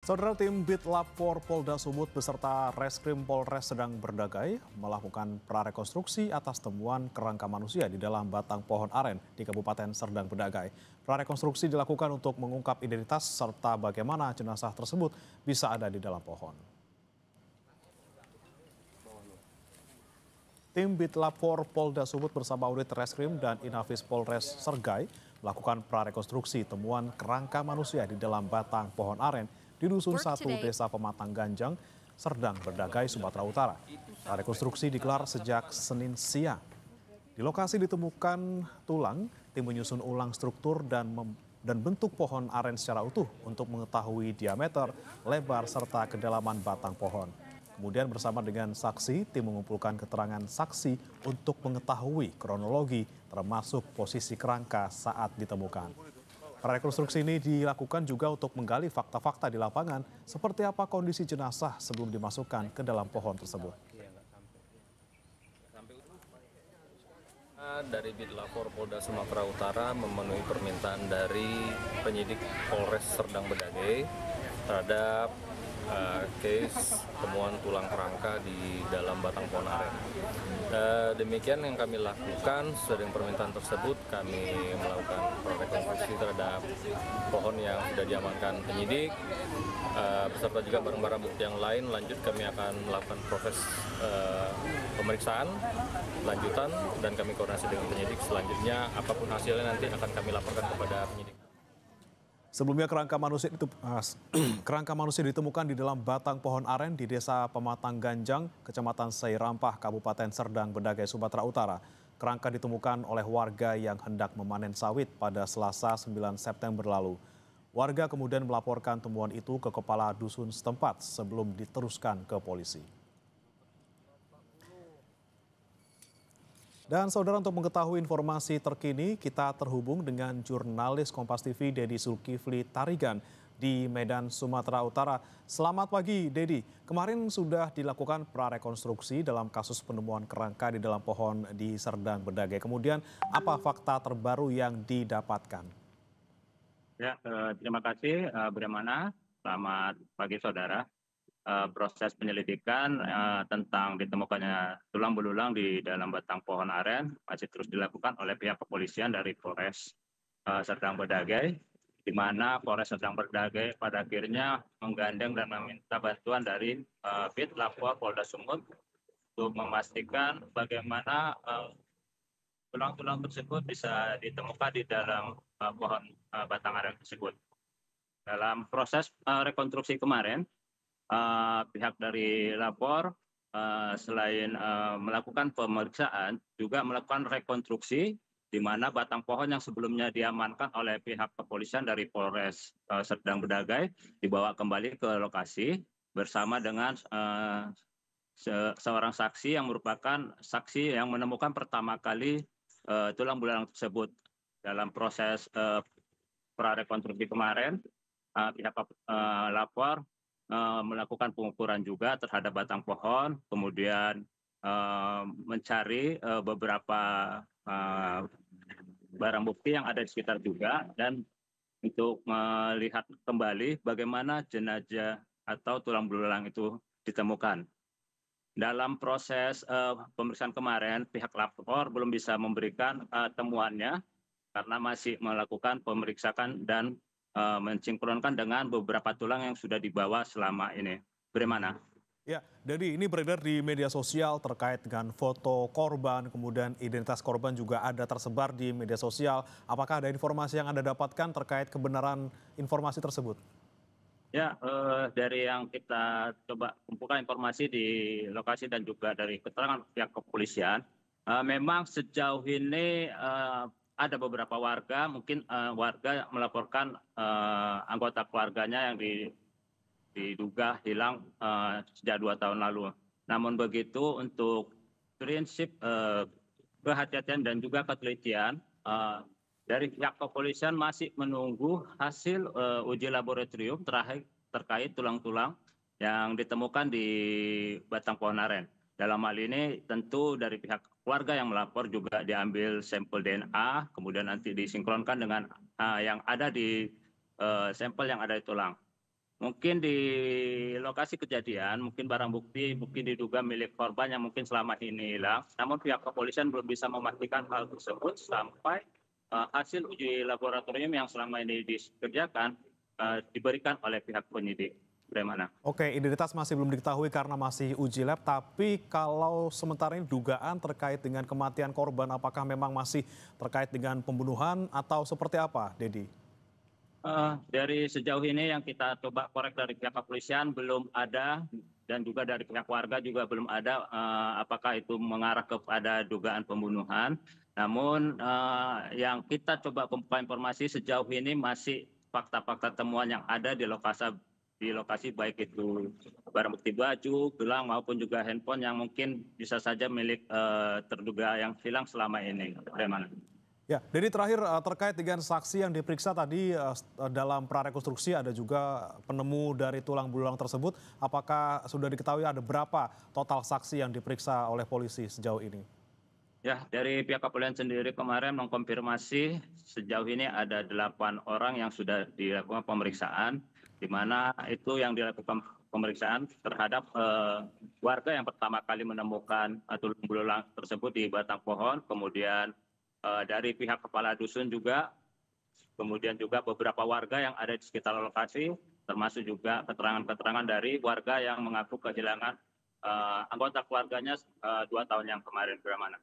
Saudara tim Bitlab Polda Sumut beserta Reskrim Polres sedang berdagai melakukan prarekonstruksi atas temuan kerangka manusia di dalam batang pohon aren di Kabupaten Serdang Bedagai. Prarekonstruksi dilakukan untuk mengungkap identitas serta bagaimana jenazah tersebut bisa ada di dalam pohon. Tim Bitlab Polda Sumut bersama unit Reskrim dan Inafis Polres Sergai melakukan prarekonstruksi temuan kerangka manusia di dalam batang pohon aren di Dusun 1 Desa Pematang Ganjang, Serdang Bedagai, Sumatera Utara. Prarekonstruksi digelar sejak Senin siang. Di lokasi ditemukan tulang, tim menyusun ulang struktur dan bentuk pohon aren secara utuh untuk mengetahui diameter, lebar, serta kedalaman batang pohon. Kemudian bersama dengan saksi, tim mengumpulkan keterangan saksi untuk mengetahui kronologi termasuk posisi kerangka saat ditemukan. Rekonstruksi ini dilakukan juga untuk menggali fakta-fakta di lapangan seperti apa kondisi jenazah sebelum dimasukkan ke dalam pohon tersebut. Dari Bitlab Polda Sumatera Utara memenuhi permintaan dari penyidik Polres Serdang Bedagai terhadap case temuan tulang kerangka di dalam batang pohon aren. Demikian yang kami lakukan, sesuai dengan permintaan tersebut kami melakukan prarekonstruksi terhadap pohon yang sudah diamankan penyidik, beserta juga barang-barang bukti yang lain. Lanjut kami akan melakukan proses pemeriksaan lanjutan dan kami koordinasi dengan penyidik. Selanjutnya apapun hasilnya nanti akan kami laporkan kepada penyidik. Sebelumnya kerangka manusia ditemukan di dalam batang pohon aren di Desa Pematang Ganjang, Kecamatan Seirampah, Kabupaten Serdang Bedagai, Sumatera Utara. Kerangka ditemukan oleh warga yang hendak memanen sawit pada Selasa 9 September lalu. Warga kemudian melaporkan temuan itu ke kepala dusun setempat sebelum diteruskan ke polisi. Dan saudara, untuk mengetahui informasi terkini, kita terhubung dengan jurnalis Kompas TV Dedi Zulkifli Tarigan di Medan, Sumatera Utara. Selamat pagi, Dedi. Kemarin sudah dilakukan prarekonstruksi dalam kasus penemuan kerangka di dalam pohon di Serdang Bedagai. Kemudian apa fakta terbaru yang didapatkan? Ya, terima kasih, Bremana. Selamat pagi, saudara. Proses penyelidikan tentang ditemukannya tulang belulang di dalam batang pohon aren masih terus dilakukan oleh pihak kepolisian dari Polres Serdang Bedagai, di mana Polres Serdang Bedagai pada akhirnya menggandeng dan meminta bantuan dari Bitlab Polda Sumut untuk memastikan bagaimana tulang-tulang tersebut bisa ditemukan di dalam pohon batang aren tersebut. Dalam proses rekonstruksi kemarin, pihak dari lapor selain melakukan pemeriksaan juga melakukan rekonstruksi di mana batang pohon yang sebelumnya diamankan oleh pihak kepolisian dari Polres Serdang Bedagai dibawa kembali ke lokasi bersama dengan seorang saksi yang merupakan saksi yang menemukan pertama kali tulang belulang tersebut. Dalam proses prarekonstruksi kemarin, pihak lapor melakukan pengukuran juga terhadap batang pohon, kemudian mencari beberapa barang bukti yang ada di sekitar juga, dan untuk melihat kembali bagaimana jenazah atau tulang belulang itu ditemukan. Dalam proses pemeriksaan kemarin, pihak lapor belum bisa memberikan temuannya karena masih melakukan pemeriksaan dan mensinkronkan dengan beberapa tulang yang sudah dibawa selama ini. Bagaimana? Ya, jadi ini beredar di media sosial terkait dengan foto korban, kemudian identitas korban juga ada tersebar di media sosial. Apakah ada informasi yang Anda dapatkan terkait kebenaran informasi tersebut? Ya, dari yang kita coba kumpulkan informasi di lokasi dan juga dari keterangan pihak kepolisian, memang sejauh ini ada beberapa warga, mungkin warga melaporkan anggota keluarganya yang diduga hilang sejak 2 tahun lalu. Namun begitu, untuk prinsip kehati-hatian dan juga ketelitian, dari pihak kepolisian masih menunggu hasil uji laboratorium terakhir terkait tulang-tulang yang ditemukan di batang pohon aren. Dalam hal ini tentu dari pihak keluarga yang melapor juga diambil sampel DNA, kemudian nanti disinkronkan dengan yang ada di sampel yang ada di tulang. Mungkin di lokasi kejadian, mungkin barang bukti mungkin diduga milik korban yang mungkin selama ini hilang. Namun pihak kepolisian belum bisa memastikan hal tersebut sampai hasil uji laboratorium yang selama ini dikerjakan diberikan oleh pihak penyidik. Bagaimana? Oke, identitas masih belum diketahui karena masih uji lab, tapi kalau sementara ini dugaan terkait dengan kematian korban, apakah memang masih terkait dengan pembunuhan atau seperti apa, Dedi? Dari sejauh ini yang kita coba korek dari pihak kepolisian belum ada dan juga dari pihak warga juga belum ada apakah itu mengarah kepada dugaan pembunuhan. Namun yang kita coba kumpulkan informasi sejauh ini masih fakta-fakta temuan yang ada di lokasi baik itu barang bukti baju, gelang maupun juga handphone yang mungkin bisa saja milik terduga yang hilang selama ini. Bagaimana? Ya, jadi terakhir terkait dengan saksi yang diperiksa tadi dalam prarekonstruksi ada juga penemu dari tulang belulang tersebut. Apakah sudah diketahui ada berapa total saksi yang diperiksa oleh polisi sejauh ini? Ya, dari pihak kepolisian sendiri kemarin mengkonfirmasi sejauh ini ada 8 orang yang sudah dilakukan pemeriksaan, di mana itu yang dilakukan pemeriksaan terhadap warga yang pertama kali menemukan tulang belulang tersebut di batang pohon, kemudian dari pihak kepala dusun juga, kemudian juga beberapa warga yang ada di sekitar lokasi, termasuk juga keterangan-keterangan dari warga yang mengaku kehilangan anggota keluarganya 2 tahun yang kemarin. Bagaimana?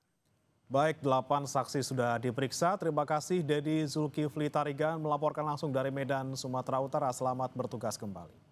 Baik, 8 saksi sudah diperiksa. Terima kasih Dedi Zulkifli Tarigan melaporkan langsung dari Medan, Sumatera Utara. Selamat bertugas kembali.